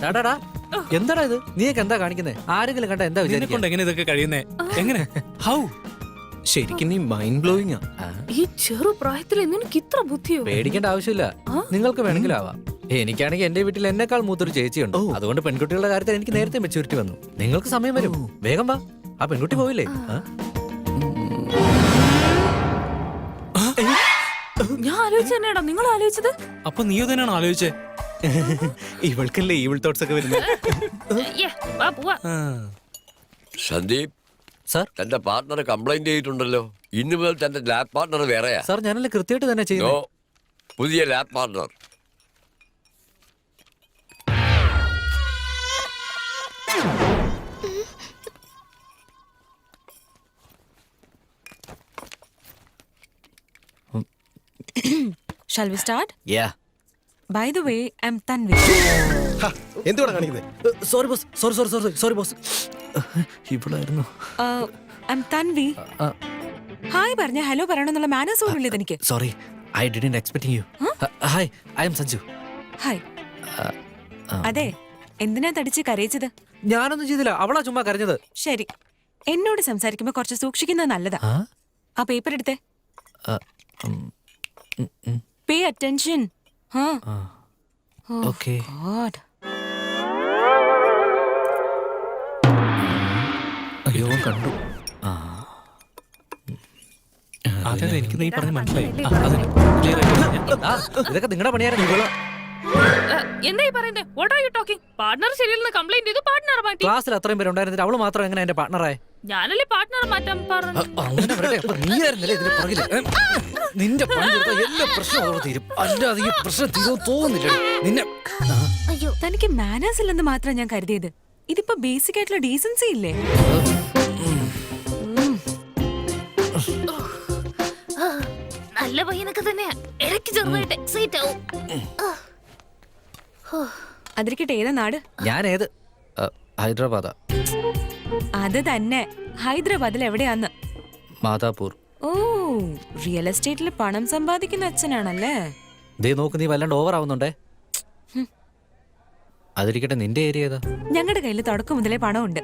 എന്താടാ ഇത്? നീയൊക്കെ എന്താ കാണിക്കുന്നേ? ആരെങ്കിലും കണ്ട എന്താ വിചാരിക്കൊണ്ട് എങ്ങനെ ഇതൊക്കെ കഴിയുന്നേ? എങ്ങനെ? ഹൗ? ശരിക്കും നീ മൈൻഡ് ബ്ലോയിങ്. ഈ ചെറു പ്രായത്തിൽ നിനക്ക് ഇത്ര ബുദ്ധിയോ? പേടിക്കേണ്ട ആവശ്യമില്ല, നിങ്ങൾക്ക് വേണമെങ്കിലും ആവാം. എനിക്കാണെങ്കിൽ എന്റെ വീട്ടിൽ എന്നെക്കാൾ മൂത്തൊരു ചേച്ചിയുണ്ട്. അതുകൊണ്ട് പെൺകുട്ടികളുടെ കാര്യത്തിൽ എനിക്ക് നേരത്തെ മെച്ചൂരിറ്റി വന്നു. നിങ്ങൾക്ക് സമയം വരും, വേഗം വാ. ആ പെൺകുട്ടി പോയില്ലേ? ഞാൻ ആലോചിച്ചെന്നാടാ നിങ്ങൾ ആലോചിച്ചത്? അപ്പൊ നീ തന്നെയാണ് ആലോചിച്ചേ? ഇവൾക്കല്ലേ ഈവിൾ തോട്ട്സ് ഒക്കെ വരുന്നത്. സന്ദീപ് സാർ, തന്റെ പാർട്ണർ കംപ്ലൈന്റ് ചെയ്തിട്ടുണ്ടല്ലോ. ഇന്നു മുതൽ തന്റെ ലാബ് പാർട്ണർ വേറെയാ. സാർ ഞാനല്ലേ കൃത്യമായിട്ട് തന്നെ ചെയ്യുന്നു. പുതിയ lab partner. Shall we start? Yeah. By the way, I'm Tanvi. എന്തുവാ കാണിക്കുന്നത്? Sorry boss, sorry boss. ഇവളായിരുന്നു. I'm Tanvi. ഹായ് പറഞ്ഞ ഹലോ പറയണമെന്നുള്ള മാനേഴ്സ് പോലും ഇല്ല എനിക്ക്. Sorry, I didn't expect you. Hi, I am Sanju. Hi. അതെ, എന്തിനാ തടിച്ച് കരയിച്ചത്? ഞാനൊന്നും ചെയ്തില്ല, അവളാ ചുമ്മാ കരഞ്ഞത്. ശരി, എന്നോട് സംസാരിക്കുമ്പോ കുറച്ച് സൂക്ഷിക്കുന്നത് നല്ലതാ. ആ പേപ്പർ എടുത്തേ. Pay attention. ഓക്കേ. ഗോഡ്. അയ്യോ കണ്ടു. അതെ, എനിക്ക് നീ പറഞ്ഞ മനസ്സിലായി. ഇതൊക്കെ നിങ്ങളുടെ പണിയായിരുന്നു. എന്തായി പറയുന്നത്? What are you talking? Partner ശരിയല്ലെന്ന് കംപ്ലൈന്റ് ചെയ്തു, പാർട്ണർ മാറ്റി. ക്ലാസ്സിൽ അത്രയും പേര് ഉണ്ടായിരുന്നില്ല, അവള് മാത്രം എങ്ങനെ എന്റെ പാർട്ണറായി? ഞാനല്ലേ പാർട്ണർ മാറ്റാൻ പറഞ്ഞു. അങ്ങനെ പറയട്ടെ, അപ്പൊ നീയായിരുന്നല്ലേ ഇതിന് പുറകില്? നിന്റെ പണി കൊടുത്താൽ എല്ലാ പ്രശ്നവും തീരും, അല്ലാതെ ഈ പ്രശ്നം തീരും തോന്നുന്നില്ല നിന്നെ. അയ്യോ, തനിക്ക് മാനേഴ്സ് ഇല്ലെന്ന് മാത്രം ഞാൻ കരുതിയത്. ഇതിപ്പോ ബേസിക് ആയിട്ടുള്ള ഡീസൻസി ഇല്ലേ? നല്ല പയ്യനൊക്കെ തന്നെ ഇടയ്ക്ക് ചെറുതായിട്ട് എക്സൈറ്റ് ആവും. അതിരിക്കട്ടെ, ഏതാ നാട്? ഞാൻ ഏത്? ഹൈദരാബാദാ. അത് തന്നെ, ഹൈദരാബാദിൽ എവിടെയാന്ന്? മാതാപൂർ. ഓ, റിയൽ എസ്റ്റേറ്റിൽ പണം സമ്പാദിക്കുന്ന അച്ഛനാണല്ലേ? ദേ നോക്ക്, നീ വല്ലാണ്ട് ഓവർ ആവുന്നുണ്ടേ. അതിരിക്കട്ടെ, നിന്റെ ഏരിയ ഏതാ? ഞങ്ങളുടെ കയ്യിൽ തുടക്കം മുതലേ പണമുണ്ട്.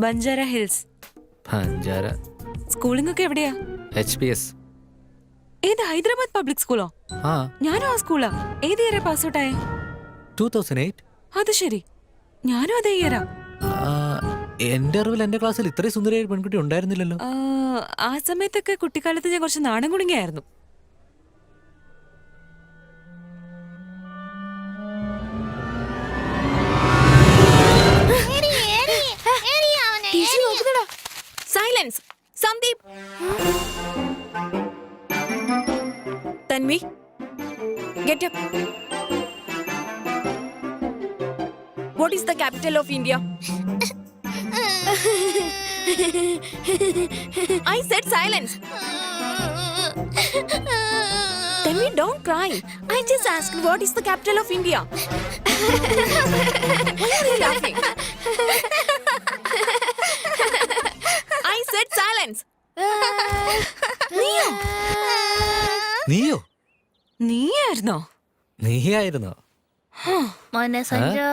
ബഞ്ചാര ഹിൽസ്. ബഞ്ചാര. സ്കൂളിംഗ് ഒക്കെ എവിടെയാ? HPS. ഏത്, ഹൈദരാബാദ് പബ്ലിക് സ്കൂളോ? ഞാനും ആ സ്കൂളാ. ഏത് ഇയറാ പാസ് ഔട്ട് ആയേ? 2008. അത് ശരി, ഞാനും അതേ ഇയറാ. എന്റെ അറിവിൽ എന്റെ ക്ലാസ്സിൽ ഇത്രയും സുന്ദരിയായ പെൺകുട്ടി ഉണ്ടായിരുന്നില്ലല്ലോ. ആ സമയത്തൊക്കെ കുട്ടിക്കാലത്ത് ഞാൻ കുറച്ച് നാണം കുടുങ്ങിയായിരുന്നു. Silence. Sandeep. Tanvi, get up. What is the capital of India? I said silence. Tanvi, don't cry. I just asked what is the capital of India. Why are you laughing? I said silence. നീയോ? നീയായിരുന്നോ? നീയായിരുന്നോ? മോനെ സഞ്ജു,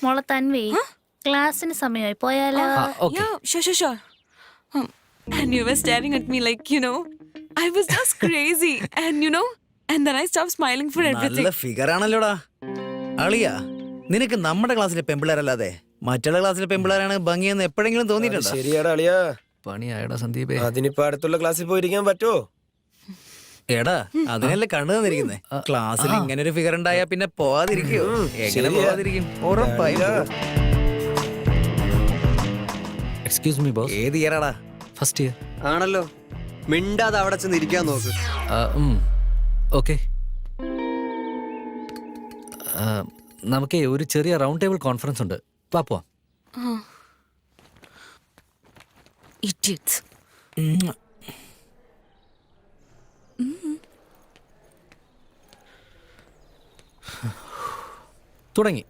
മോളെ തൻവി, ക്ലാസ്സിന് സമയമായി പോയാലോ? Yeah, sure. And you were staring at me like, I was just crazy. And then I stopped smiling for everything. നല്ല figure ആണല്ലോടാ. അളിയാ, നിനക്ക് നമ്മുടെ ക്ലാസ്സിലെ പെമ്പിള്ളേരല്ലാതെ മറ്റുള്ള ക്ലാസ്സിലെ പെമ്പിള്ളേരാണ് ഭംഗിയെന്ന് എപ്പോഴെങ്കിലും തോന്നിയിട്ടുണ്ടോ? ശരിയാടാ അളിയാ. പണിയായടാ സന്ദീപേ. അതിനിപ്പോ അടുത്തുള്ള ക്ലാസ്സിൽ പോയിരിക്കാൻ പറ്റുമോ? എടാ, അതിനല്ലേ കണ്ണു തന്നിരിക്കുന്നേ. ക്ലാസ്സിൽ ഇങ്ങനെ ഒരു ഫിഗർ ഉണ്ടായാ പിന്നെ പോവാതിരിക്കോ? എങ്ങനെ പോവാതിരിക്കും? ഉറപ്പായും. Excuse me boss. ഏത് ഇയറാടാ? First year. ആണല്ലോ. മിണ്ടാതെ അവിടെ ചെന്ന് ഇരിക്കാൻ നോക്ക്. ഓക്കെ, നമുക്ക് ഒരു ചെറിയ റൗണ്ട് ടേബിൾ കോൺഫറൻസ് ഉണ്ട്, പോവാം. Idiots. തുടങ്ങി.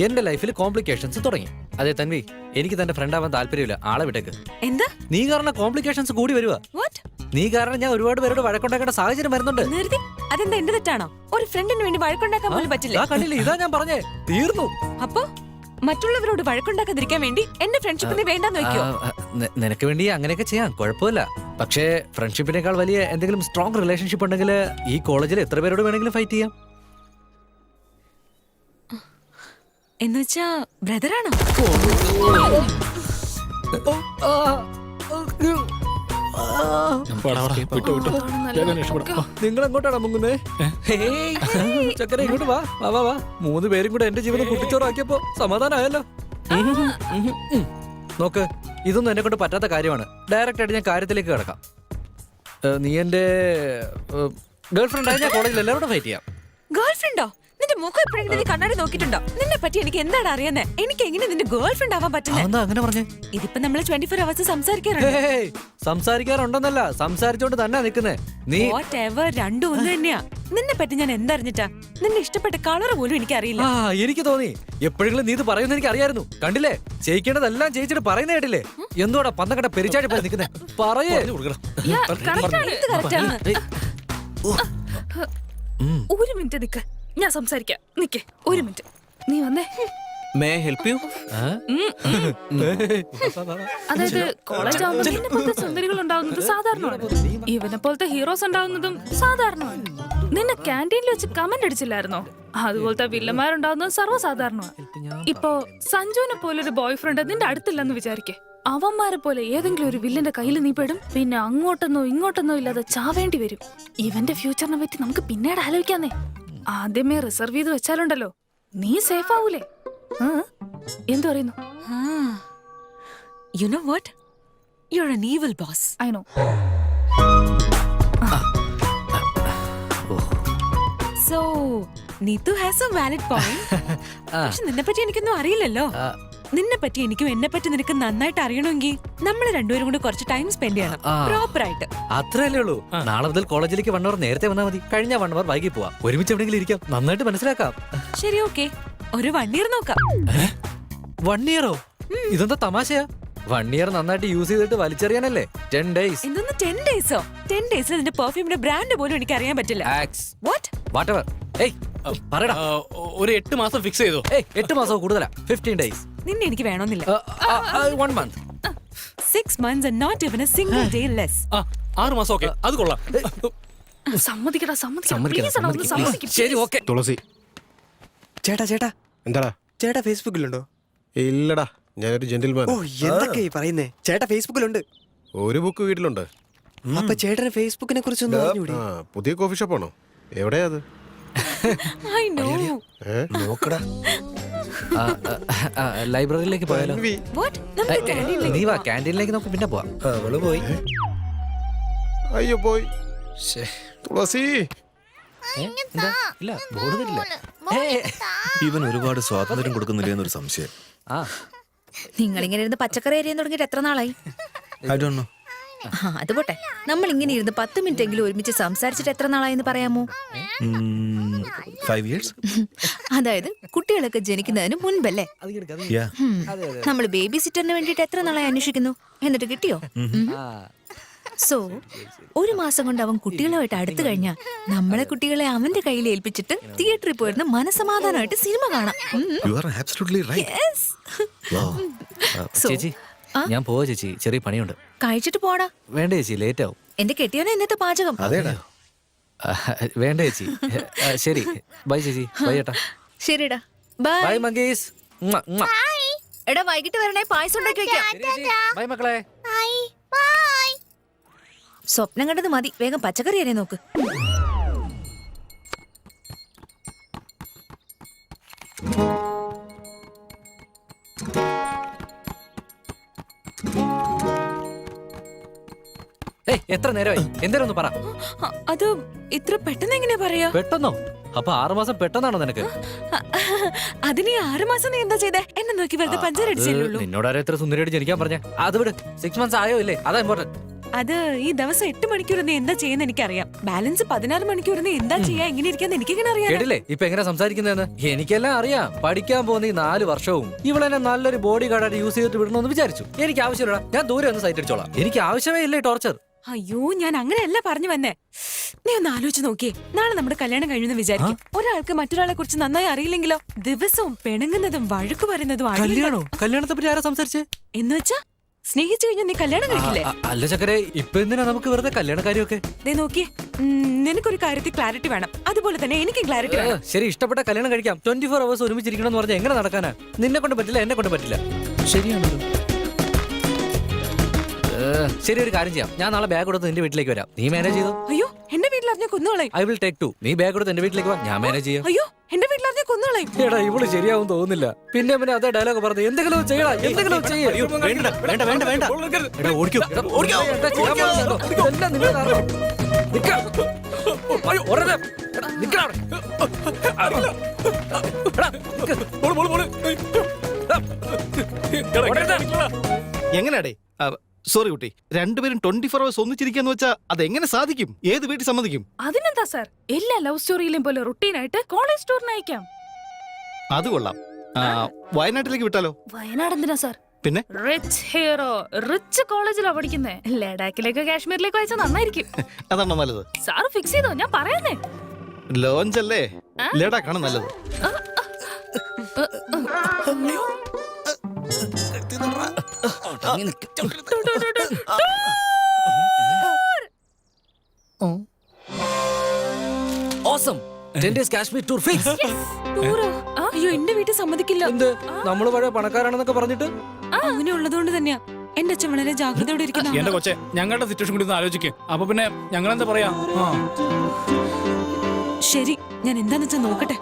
എന്റെ ലൈഫിൽ കോംപ്ലിക്കേഷൻസ് തുടങ്ങി. അതെ തൻവി, എനിക്ക് തന്റെ ഫ്രണ്ട് ആവാൻ താല്പര്യമില്ല. ആളെ വിട്ടേക്ക്. എന്താ? നീ കാരണം കോംപ്ലിക്കേഷൻസ് കൂടി വരുവാ. വാട്ട്? നീ കാരണം ഞാൻ ഒരുപാട് പേരോട് വഴക്കുണ്ടാക്കേണ്ട സാഹചര്യം വരുന്നുണ്ട്. നിർത്തി. അതെന്താ എന്റെ തെറ്റാണോ? ഒരു ഫ്രണ്ടിന് വേണ്ടി വഴക്കുണ്ടാക്കാൻ പോലും പറ്റില്ല. ആ കണ്ടില്ലേ, ഇതാ ഞാൻ പറഞ്ഞേ, തീർന്നു. അപ്പൊ മറ്റുള്ളവരോട് വഴക്കുണ്ടാക്കാതിരിക്കാൻ വേണ്ടി എന്റെ ഫ്രണ്ട്ഷിപ്പിനെ വേണ്ടെന്ന് വെക്കോ? നിനക്ക് വേണ്ടി അങ്ങനെയൊക്കെ ചെയ്യാം, കുഴപ്പമില്ല. പക്ഷേ ഫ്രണ്ട്ഷിപ്പിനേക്കാൾ വലിയ എന്തെങ്കിലും സ്ട്രോങ് റിലേഷൻഷിപ്പ് ഉണ്ടെങ്കിൽ ഈ കോളേജിൽ എത്ര പേരോട് വേണമെങ്കിലും ഫൈറ്റ് ചെയ്യാം. എന്നുവെച്ചാ ബ്രദറാണോ? നിങ്ങൾ എങ്ങോട്ടാണ് മുങ്ങുന്നേ? ചക്കര ഇങ്ങോട്ട് വാ വാ വാ വാ. 3 പേരും കൂടെ എന്റെ ജീവിതം കുട്ടിച്ചോറാക്കിയപ്പോ സമാധാനമായല്ലോ. നോക്ക്, ഇതൊന്നും എന്നെ കൊണ്ട് പറ്റാത്ത കാര്യമാണ്. ഡയറക്റ്റ് ആയിട്ട് ഞാൻ കാര്യത്തിലേക്ക് കിടക്കാം. നീ എന്റെ ഗേൾഫ്രണ്ട് ആയി ഞാൻ കോളേജിൽ എല്ലാവരോടും ഫൈറ്റ് ചെയ്യാം. ഗേൾഫ്രണ്ടോ? നിന്റെ മുഖം എപ്പോഴെങ്കിലും നീ കണ്ണാടി നോക്കിയിട്ടുണ്ടോ? നിന്നെ പറ്റി എനിക്ക് എന്താണ് അറിയുന്നേ? എനിക്ക് എങ്ങനെ നിന്റെ ഗേൾഫ്രണ്ട് ആവാൻ പറ്റുന്നത്? എന്താ അങ്ങനെ പറഞ്ഞേ? ഇതിപ്പോ നമ്മള് 24 hours സംസാരിക്കാറുണ്ട്. ഹേയ്, സംസാരിക്കാറുണ്ടെന്നല്ല, സംസാരിച്ചോണ്ട് തന്നെ നിക്കുന്നേ നീ. Whatever, രണ്ടും ഒന്ന് തന്നെയാ. നിന്നെ പറ്റി ഞാൻ എന്തറിഞ്ഞിട്ടാ? നിന്നെ ഇഷ്ടപ്പെട്ട കളർ പോലും എനിക്ക് അറിയില്ല. ആ, എനിക്ക് തോന്നി എപ്പോഴെങ്കിലും നീ ഇത് പറയുന്ന എനിക്ക് അറിയായിരുന്നു. കണ്ടില്ലേ, ചെയ്യിക്കേണ്ടതെല്ലാം ചെയ്യിച്ചിട്ട് പറയുന്ന കേട്ടില്ലേ? എന്തോടാ പന്നക്കട്ട പെരിച്ചാടി പോയി നിക്കുന്നേ? പറയേ. ഒരു മിനിറ്റ് നിക്ക്, ഞാൻ സംസാരിക്കാം. നിക്ക് ഒരു മിനിറ്റ്, നീ വന്നേ. May help you? അതായത് കോളേജ് ആവുമ്പോൾ നിന്നെ പോലത്തെ സുന്ദരികൾ ഉണ്ടാവുന്നത് സാധാരണമാണ്. ഇവനെ പോലത്തെ ഹീറോസ് ഉണ്ടാവുന്നതും സാധാരണമാണ്. നിന്നെ ക്യാൻറ്റീനിൽ വെച്ച് കമന്റ് അടിച്ചില്ലായിരുന്നോ? അതുപോലത്തെ വില്ലന്മാരുണ്ടാവുന്നതും സർവ്വസാധാരണമാണ്. ഇപ്പോ സഞ്ജുവിനെ പോലൊരു ബോയ് ഫ്രണ്ട് നിന്റെ അടുത്തില്ലെന്ന് വിചാരിക്കേ. അവന്മാരെ പോലെ ഏതെങ്കിലും ഒരു വില്ലന്റെ കയ്യിൽ നീ പെടും. പിന്നെ അങ്ങോട്ടെന്നോ ഇങ്ങോട്ടെന്നോ ഇല്ലാതെ ചാവേണ്ടി വരും. ഇവന്റെ ഫ്യൂച്ചറിനെ പറ്റി നമുക്ക് പിന്നീട് ആലോചിക്കാന്നേ. ആദ്യമേ റിസർവ് ചെയ്ത് വെച്ചാലുണ്ടല്ലോ, നീ സേഫ് ആവൂലേ? എന്തു പറയുന്നു? You know what? You're an evil boss. I know. So, Neetu has a valid point. പക്ഷെ നിന്നെ പറ്റി എനിക്കൊന്നും അറിയില്ലല്ലോ. നിന്നെ പറ്റി എനിക്കും എന്നെ പറ്റി നിനക്ക് നന്നായിട്ട് അറിയണമെങ്കിൽ നമ്മൾ രണ്ടുപേരും കൂടി കുറച്ച് ടൈം സ്പെൻഡ് ചെയ്യണം, പ്രോപ്പർ ആയിട്ട്. അത്രയല്ലേ ഉള്ളൂ. നാളെ മുതൽ കോളേജിലേക്ക് 1 hour നേരത്തെ വന്നാൽ മതി. കഴിഞ്ഞ 1 hour വൈകി പോവാം. ഒരുമിച്ച് എവിടെയെങ്കിലും ഇരിക്കാം, നന്നായിട്ട് മനസ്സിലാക്കാം. ശരി, ഓക്കെ. ഒരു 1 year നോക്കാം. 1 year? ഇതെന്താ തമാശയാ? 1 year നന്നായിട്ട് യൂസ് ചെയ്തിട്ട് വലിച്ചെറിയാനല്ലേ? 10 days. എന്തൊന്ന് 10 daysോ? 10 days നിന്റെ പെർഫ്യൂമിന്റെ ബ്രാൻഡ് പോലും എനിക്ക് അറിയാൻ പറ്റില്ല. വാട്ട്? Whatever. ഏയ്, പറയടാ. ഒരു 8 മാസം ഫിക്സ് ചെയ്തോ? 8 മാസം കൂടുതലാ. 15 days. നിന്നെ എനിക്ക് വേണമെന്നില്ല. 1 month. 6 months and not even a single day less. 6 മാസം ഓക്കെ, അത് കൊള്ളാം. സമ്മതിക്കടാ, സമ്മതിക്കണം. Please എടാ, ഒന്ന് സമ്മതിക്ക്. ശരി, ഓക്കെ. തുളസി, ചേട്ടാ എന്താടാ? ചേട്ടാ ഫേസ്ബുക്കിലുണ്ടോ? ഇല്ലടാ, ഞാനൊരു ജെന്റിൽമാൻ. ഓ, എന്തൊക്കെയാ പറയുന്നേ? ചേട്ടാ ഫേസ്ബുക്കിലുണ്ട്. ഒരു ബുക്ക് വീട്ടിലുണ്ട്. അപ്പൊ ചേട്ടന് ഫേസ്ബുക്കിനെ കുറിച്ചൊന്നും അറിഞ്ഞൂടെ? പുതിയ കോഫി ഷോപ്പാണോ? എവിടെയാ അത്? I know. നോക്കടാ. ലൈബ്രറിയിലേക്ക് പോയാലോ? What? നമുക്ക് canteen നീ വാ, ക്യാൻറ്റീനിലേക്ക് നമുക്ക് പിന്നെ പോവാം. അവള് പോയി. അയ്യോ പോയി. തുളസി, എന്താ? ഇല്ല, ബോർഡ് തരില്ല. ഇവൻ ഒരുപാട് സ്വാതന്ത്ര്യം കൊടുക്കുന്നില്ല എന്നൊരു സംശയം. നിങ്ങളിങ്ങനെ ഇരുന്ന് പച്ചക്കറി അരിയാൻ തുടങ്ങിയിട്ട് എത്ര നാളായി? I don't know. അത് പോട്ടെ, നമ്മൾ ഇങ്ങനെ ഇരുന്ന് 10 മിനിറ്റ് എങ്കിലും ഒരുമിച്ച് സംസാരിച്ചിട്ട് എത്ര നാളായെന്ന് പറയാമോ? 5 years? അതായത് കുട്ടികളൊക്കെ ജനിക്കുന്നതിന് മുൻപല്ലേ? Yeah. നമ്മൾ ബേബി സിറ്ററിന് വേണ്ടിയിട്ട് എത്ര നാളായി അന്വേഷിക്കുന്നു, എന്നിട്ട് കിട്ടിയോ? സോ 1 മാസം കൊണ്ട് അവൻ കുട്ടികളുമായിട്ട് അടുത്തു കഴിഞ്ഞാൽ നമ്മളെ കുട്ടികളെ അവന്റെ കയ്യിൽ ഏൽപ്പിച്ചിട്ട് തിയേറ്ററിൽ പോയിരുന്ന് മനസമാധാനമായിട്ട് സിനിമ കാണാം. You are absolutely right. Yes. Wow. So, ചേച്ചി, ഞാൻ പോവാ ചേച്ചി, ചെറിയ പണിയുണ്ട്. കഴിച്ചിട്ട് പോടാ. വേണ്ട ചേച്ചി, ലേറ്റ് ആവും. എന്റെ കെട്ടിയോനെ ഇന്നത്തെ പാചകം. അതേടാ. വേണ്ട ചേച്ചി. ശരി, ബൈ ചേച്ചി. ബൈ ഏട്ടാ. ശരിടാ, ബൈ. By monkeys. എടാ, വൈകിട്ട് വരണേ, പായസം ഉണ്ടാക്കി വെക്കാം. ബൈ മക്കളെ. സ്വപ്നം കണ്ടത് മതി, വേഗം പച്ചക്കറി അരിയാൻ നോക്ക്. എത്ര നേരമായി? എന്തേലും ഒന്ന് പറ. അത് ഇത്ര പെട്ടെന്ന് എങ്ങനെയാ പറയാ? പെട്ടെന്നോ? അപ്പൊ 6 മാസം പെട്ടെന്നാണോ നിനക്ക്? അതിന് 6 മാസം നീ എന്താ ചെയ്തേ? എന്നെ നോക്കി വെറുതെ പഞ്ചർ അടിച്ചേ ഉള്ളൂ. നിന്നോട് ആരോ ഇത്ര സുന്ദരിയായിട്ട് ജനിക്കാൻ പറഞ്ഞ? അത് വിട്. 6 months ആയോ ഇല്ലേ? അതാ ഇമ്പോർട്ടന്റ്. അത് ഈ ദിവസം 8 മണിക്കൂർ നീ എന്താ ചെയ്യുന്ന എനിക്കറിയാം. ബാലൻസ് 16 മണിക്കൂർ നീ എന്താ ചെയ്യാ, എങ്ങനെ ഇരിക്കാന്ന് എനിക്കെങ്ങനെ അറിയാം? കേട്ടില്ലേ ഇപ്പൊ എങ്ങനെ സംസാരിക്കുന്നതെന്ന്? എനിക്കെല്ലാം അറിയാം. പഠിക്കാൻ പോകുന്ന ഈ 4 വർഷവും ഇവളെന്നെ നല്ലൊരു ബോഡി ഗാർഡായിട്ട് യൂസ് ചെയ്തിട്ട് വിടണമെന്ന് വിചാരിച്ചു. എനിക്ക് ആവശ്യമില്ല, ഞാൻ ദൂരെ ഒന്ന് സൈറ്റ് അടിച്ചോളാം. എനിക്ക് ആവശ്യമേ ഇല്ലേ ടോർച്ചർ. അയ്യോ, ഞാൻ അങ്ങനെയല്ല പറഞ്ഞു വന്നേ. നീ ഒന്ന് ആലോചിച്ച് നോക്കിയേ, നാളെ നമ്മുടെ കല്യാണം കഴിയുമെന്ന് വിചാരിക്കും. ഒരാൾക്ക് മറ്റൊരാളെ കുറിച്ച് നന്നായി അറിയില്ലെങ്കിലോ? ദിവസവും പിണങ്ങുന്നതും വഴക്ക് പറയുന്നതും കല്യാണത്തെ പറ്റി ആരാ സംസാരിച്ചേ? എന്ന് വെച്ചാ സ്നേഹിച്ചു കഴിഞ്ഞാൽ നീ കല്യാണം കഴിക്കില്ലേ? അല്ല ചക്കരെ, ഇപ്പൊ എന്തിനാ നമുക്ക് വെറുതെ കല്യാണക്കാരിയൊക്കെ? ദേ നോക്കിയേ, നിനക്കൊരു കാര്യത്തിൽ ക്ലാരിറ്റി വേണം, അതുപോലെ തന്നെ എനിക്ക് ക്ലാരിറ്റി വേണം. ശരി, ഇഷ്ടപ്പെട്ട കല്യാണം കഴിക്കാം. 24 hours ഒരുമിച്ചിരിക്കണം എന്ന് പറഞ്ഞാൽ എങ്ങനെ നടക്കാനാ? നിന്നെ കൊണ്ട് പറ്റില്ല, എന്നെ കൊണ്ട് പറ്റില്ല. ശരിയാണല്ലോ. ശരി, ഒരു കാര്യം ചെയ്യാം. ഞാൻ നാളെ ബാഗ് കൊടുത്ത് നിന്റെ വീട്ടിലേക്ക് വരാം. നീ മാനേജ് ചെയ്തോ. അയ്യോ, എന്റെ വീട്ടിലറിഞ്ഞ കൊന്നുകളയും. I will take 2. നീ ബാഗ് കൊടുത്ത് എന്റെ വീട്ടിലേക്ക് വാ, ഞാൻ മാനേജ് ചെയ്യാം. അയ്യോ, എന്റെ വീട്ടിലറിഞ്ഞ കൊന്നുകളയും. എടാ, ഇവള് ശരിയാവും തോന്നുന്നില്ല. പിന്നെ അവനെ അതേ ഡയലോഗ് പറഞ്ഞു, എന്തെങ്കിലും ചെയ്യടാ, എന്തെങ്കിലും ചെയ്യ്. വേണ്ട വേണ്ട വേണ്ട എടാ ഓടിക്കോ എന്താ ചെയ്യാൻ പോകുന്നതെന്നോ? ഇതെല്ലാം നിങ്ങളുടെ കാരണം. നിക്ക. അയ്യോ, ഉടനെ. എടാ, നിക്കടാ അവിടെ. എടാ, നിക്ക്. എങ്ങനെയാടേ? സോറി കുട്ടി, രണ്ടുപേരും 24 hours ഒന്നിച്ചിരിക്കാന്ന് വെച്ചാ അതെങ്ങനെ സാധിക്കും? ഏത് വീട്ടിൽ സമ്മതിക്കും? അതിനെന്താ സാർ, എല്ലാ ലവ് സ്റ്റോറിയിലും പോലെ റുട്ടീനായിട്ട് കോളേജ് ടൂറിന് അയക്കാം. അത് കൊള്ളാം. വയനാട്ടിലേക്ക് വിട്ടാലോ? വയനാട് എന്തിനാ സാർ? പിന്നെ റിച്ച് ഹീറോ, റിച്ച് കോളേജിലാ പഠിക്കുന്നേ. ലഡാക്കിലേക്കോ കാശ്മീരിലേക്കോ അയച്ചാൽ നന്നായിരിക്കും. അതാണോ നല്ലത്? സാർ ഫിക്സ് ചെയ്തോ, ഞാൻ പറയുന്നേ. ലോഞ്ച് അല്ലേ, ലഡാക്കാണ് നല്ലത്. Awesome. 10 days Kashmir tour fix. ടൂറോ? അയ്യോ, എന്റെ വീട്ടിൽ സമ്മതിക്കില്ല. എന്ത്? നമ്മള് പഴയ പണക്കാരാണെന്നൊക്കെ പറഞ്ഞിട്ട്? അങ്ങനെ ഉള്ളതുകൊണ്ട് തന്നെയാ എന്റെ അച്ഛൻ വളരെ ജാഗ്രതയോടെ ഇരിക്കുന്ന. എന്റെ കൊച്ചെ, ഞങ്ങളുടെ സിറ്റുവേഷൻ കൂടി ഒന്ന് ആലോചിക്കും. അപ്പൊ പിന്നെ ഞങ്ങൾ എന്താ പറയാ? ശരി, ഞാൻ എന്താന്ന് വെച്ചാ നോക്കട്ടെ.